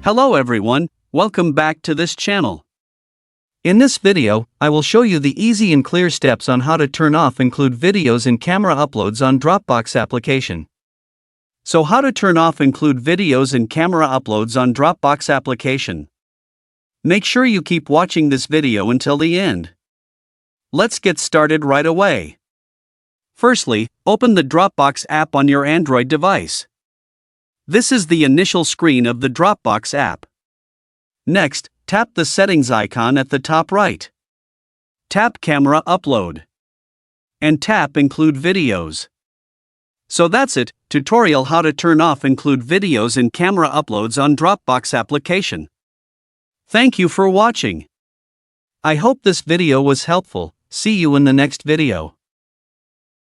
Hello everyone, welcome back to this channel. In this video, I will show you the easy and clear steps on how to turn off include videos in camera uploads on Dropbox application. So how to turn off include videos and camera uploads on Dropbox application. Make sure you keep watching this video until the end. Let's get started right away. Firstly, open the Dropbox app on your Android device. This is the initial screen of the Dropbox app. Next, tap the settings icon at the top right. Tap Camera Upload. And tap Include Videos. So that's it, tutorial how to turn off include videos in camera uploads on Dropbox application. Thank you for watching. I hope this video was helpful. See you in the next video.